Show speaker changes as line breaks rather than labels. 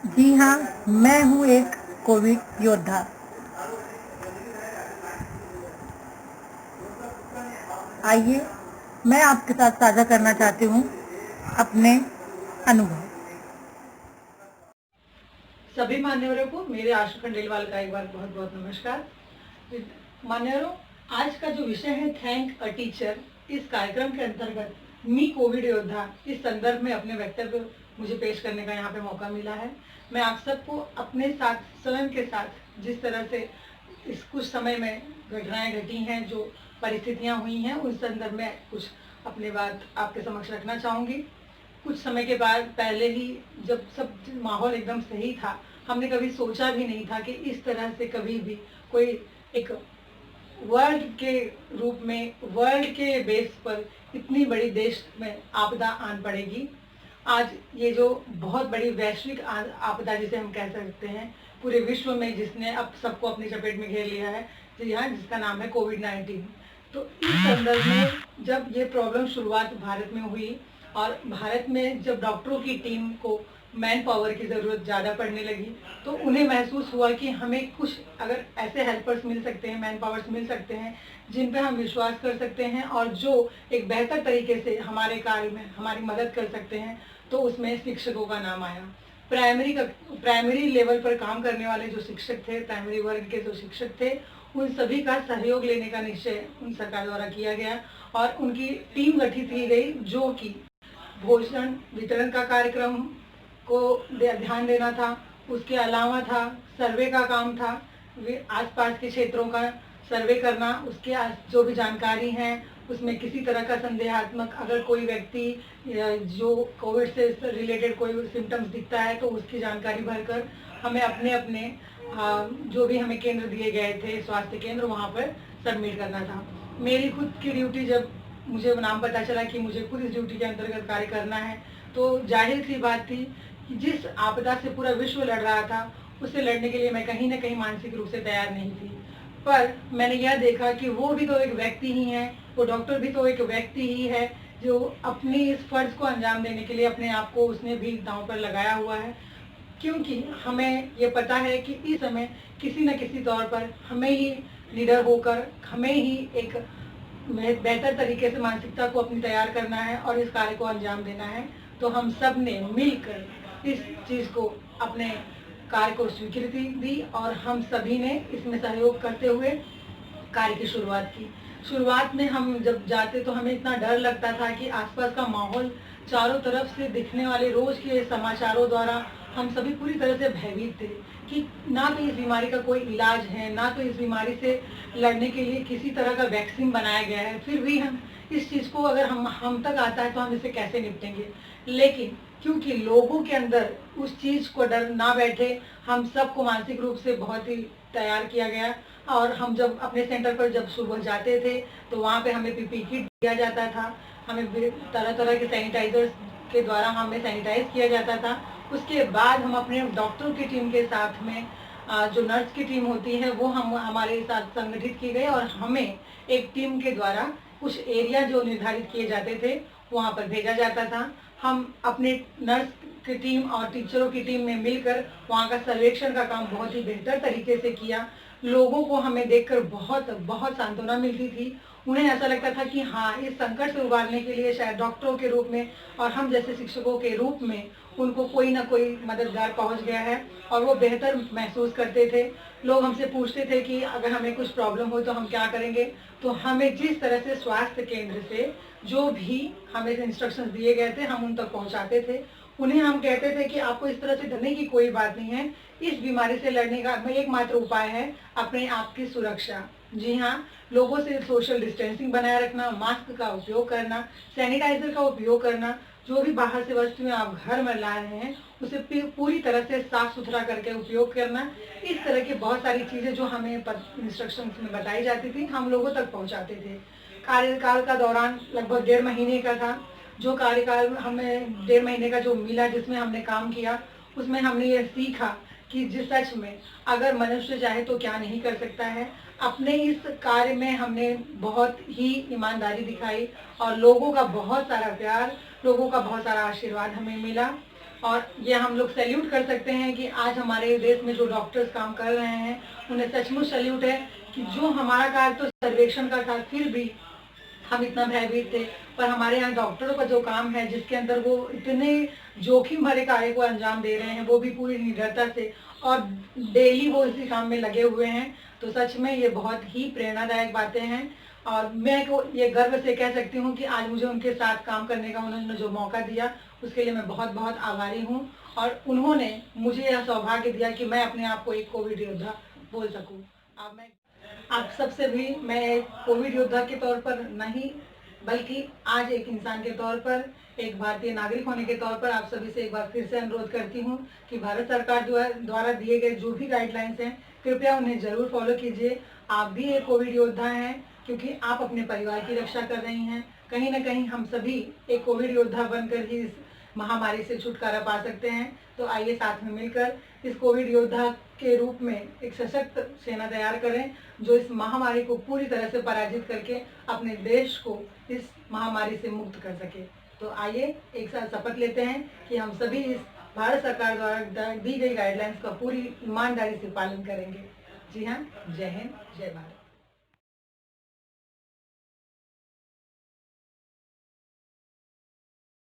जी हाँ, मैं हूँ एक कोविड योद्धा। आइए, मैं आपके साथ साझा करना चाहती हूँ अपने अनुभव।
सभी मान्यवरों को मेरे आशु खंडेलवाल का एक बार बहुत बहुत नमस्कार। मान्यवरों, आज का जो विषय है थैंक अ टीचर, इस कार्यक्रम के अंतर्गत मी कोविड योद्धा इस संदर्भ में अपने वक्तव्य मुझे पेश करने का यहाँ पे मौका मिला है। मैं आप सबको अपने साथ स्वयं के साथ जिस तरह से इस कुछ समय में घटनाएं घटी हैं, जो परिस्थितियां हुई हैं, उस संदर्भ में कुछ अपनी बात आपके समक्ष रखना चाहूँगी। कुछ समय के बाद पहले ही जब सब माहौल एकदम सही था, हमने कभी सोचा भी नहीं था कि इस तरह से कभी भी कोई एक वर्ल्ड के रूप में, वर्ल्ड के बेस पर इतनी बड़ी देश में आपदा आन पड़ेगी। आज ये जो बहुत बड़ी वैश्विक आपदा जिसे हम कह सकते हैं, पूरे विश्व में जिसने अब सबको अपनी चपेट में घेर लिया है, जी हाँ, जिसका नाम है कोविड-19। तो इस संदर्भ में जब ये प्रॉब्लम शुरुआत भारत में हुई और भारत में जब डॉक्टरों की टीम को मैन पावर की ज़रूरत ज़्यादा पड़ने लगी, तो उन्हें महसूस हुआ कि हमें कुछ अगर ऐसे हेल्पर्स मिल सकते हैं, मैन पावर्स मिल सकते हैं, जिन पे हम विश्वास कर सकते हैं और जो एक बेहतर तरीके से हमारे कार्य में हमारी मदद कर सकते हैं, तो उसमें शिक्षकों का नाम आया। प्राइमरी लेवल पर काम करने वाले जो शिक्षक थे, प्राइमरी वर्ग के जो शिक्षक थे, उन सभी का सहयोग लेने का निश्चय उन सरकार द्वारा किया गया और उनकी टीम गठित की गई, जो कि भोजन वितरण का कार्यक्रम को ध्यान देना था। उसके अलावा था सर्वे का काम था, आसपास के क्षेत्रों का सर्वे करना, उसके जो भी जानकारी है उसमें किसी तरह का संदेहात्मक अगर कोई व्यक्ति जो कोविड से रिलेटेड कोई सिम्टम्स दिखता है तो उसकी जानकारी भरकर हमें अपने अपने जो भी हमें केंद्र दिए गए थे, स्वास्थ्य केंद्र, वहाँ पर सबमिट करना था। मेरी खुद की ड्यूटी, जब मुझे नाम पता चला कि मुझे खुद इस ड्यूटी के अंतर्गत कार्य करना है, तो जाहिर सी बात थी कि जिस आपदा से पूरा विश्व लड़ रहा था, उससे लड़ने के लिए मैं कहीं ना कहीं मानसिक रूप से तैयार नहीं थी। पर मैंने यह देखा कि वो भी तो एक व्यक्ति ही है, वो डॉक्टर भी तो एक व्यक्ति ही है, जो अपनी इस फर्ज को अंजाम देने के लिए अपने आप को उसने भी दांव पर लगाया हुआ है। क्योंकि हमें ये पता है कि इस समय किसी न किसी तौर पर हमें ही लीडर होकर, हमें ही एक बेहतर तरीके से मानसिकता को अपनी तैयार करना है और इस कार्य को अंजाम देना है। तो हम सब ने मिलकर इस चीज़ को, अपने कार्य को स्वीकृति दी और हम सभी ने इसमें सहयोग करते हुए कार्य की शुरुआत की। शुरुआत में हम जब जाते तो हमें इतना डर लगता था कि आसपास का माहौल, चारों तरफ से दिखने वाले रोज के समाचारों द्वारा हम सभी पूरी तरह से भयभीत थे कि ना तो इस बीमारी का कोई इलाज है, ना तो इस बीमारी से लड़ने के लिए किसी तरह का वैक्सीन बनाया गया है। फिर भी हम इस चीज़ को, अगर हम तक आता है तो हम इसे कैसे निपटेंगे। लेकिन क्योंकि लोगों के अंदर उस चीज़ को डर ना बैठे, हम सबको मानसिक रूप से बहुत ही तैयार किया गया। और हम जब अपने सेंटर पर जब सुबह जाते थे तो वहाँ पे हमें पीपी किट दिया जाता था, हमें तरह तरह के सैनिटाइजर्स के द्वारा हमें सैनिटाइज किया जाता था। उसके बाद हम अपने डॉक्टरों की टीम के साथ में जो नर्स की टीम होती है वो हम हमारे साथ संगठित की गई और हमें एक टीम के द्वारा कुछ एरिया जो निर्धारित किए जाते थे वहाँ पर भेजा जाता था। हम अपने नर्स की टीम और टीचरों की टीम में मिलकर वहाँ का सर्वेक्षण का काम बहुत ही बेहतर तरीके से किया। लोगों को हमें देखकर बहुत बहुत सांत्वना मिलती थी। उन्हें ऐसा लगता था कि हाँ, इस संकट से उबारने के लिए शायद डॉक्टरों के रूप में और हम जैसे शिक्षकों के रूप में उनको कोई ना कोई मददगार पहुंच गया है और वो बेहतर महसूस करते थे। लोग हमसे पूछते थे कि अगर हमें कुछ प्रॉब्लम हो तो हम क्या करेंगे। तो हमें जिस तरह से स्वास्थ्य केंद्र से जो भी हमें इंस्ट्रक्शंस दिए गए थे हम उन तक पहुंचाते थे। उन्हें हम कहते थे कि आपको इस तरह से डरने की कोई बात नहीं है, इस बीमारी से लड़ने का एकमात्र उपाय है अपने आप की सुरक्षा। जी हाँ, लोगों से सोशल डिस्टेंसिंग बनाए रखना, मास्क का उपयोग करना, सैनिटाइजर का उपयोग करना, जो भी बाहर से वस्तुएं आप घर में ला रहे हैं उसे पूरी तरह से साफ सुथरा करके उपयोग करना। इस तरह की बहुत सारी चीज़ें जो हमें इंस्ट्रक्शंस में बताई जाती थी हम लोगों तक पहुंचाते थे। कार्यकाल का दौरान लगभग 1.5 महीने का था। जो कार्यकाल हमें 1.5 महीने का जो मिला, जिसमें हमने काम किया, उसमें हमने ये सीखा कि जिस सच में अगर मनुष्य चाहे तो क्या नहीं कर सकता है। अपने इस कार्य में हमने बहुत ही ईमानदारी दिखाई और लोगों का बहुत सारा प्यार, लोगों का बहुत सारा आशीर्वाद हमें मिला। और ये हम लोग सैल्यूट कर सकते हैं कि आज हमारे देश में जो डॉक्टर्स काम कर रहे हैं उन्हें सचमुच सैल्यूट है कि जो हमारा कार्य तो सर्वेक्षण का था, फिर भी हम इतना भयभीत थे, पर हमारे यहाँ डॉक्टरों का जो काम है जिसके अंदर वो इतने जोखिम भरे कार्य को अंजाम दे रहे हैं, वो भी पूरी निडरता से, और डेली वो इसी काम में लगे हुए हैं। तो सच में ये बहुत ही प्रेरणादायक बातें हैं और मैं को ये गर्व से कह सकती हूँ कि आज मुझे उनके साथ काम करने का उन्होंने जो मौका दिया उसके लिए मैं बहुत बहुत आभारी हूँ, और उन्होंने मुझे यह सौभाग्य दिया कि मैं अपने आप को एक कोविड योद्धा बोल सकूँ। अब मैं आप सबसे भी मैं कोविड योद्धा के तौर पर नहीं, बल्कि आज एक इंसान के तौर पर, एक भारतीय नागरिक होने के तौर पर आप सभी से एक बार फिर से अनुरोध करती हूँ कि भारत सरकार द्वारा दिए गए जो भी गाइडलाइंस हैं कृपया उन्हें जरूर फॉलो कीजिए। आप भी एक कोविड योद्धा हैं क्योंकि आप अपने परिवार की रक्षा कर रही हैं। कहीं ना कहीं हम सभी एक कोविड योद्धा बनकर ही इस महामारी से छुटकारा पा सकते हैं। तो आइए साथ में मिलकर इस कोविड योद्धा के रूप में एक सशक्त सेना तैयार करें जो इस महामारी को पूरी तरह से पराजित करके अपने देश को इस महामारी से मुक्त कर सके। तो आइए एक साथ शपथ लेते हैं कि हम सभी इस भारत सरकार द्वारा दी गई गाइडलाइंस का पूरी ईमानदारी से पालन करेंगे। जी हाँ, जय हिंद, जय भारत।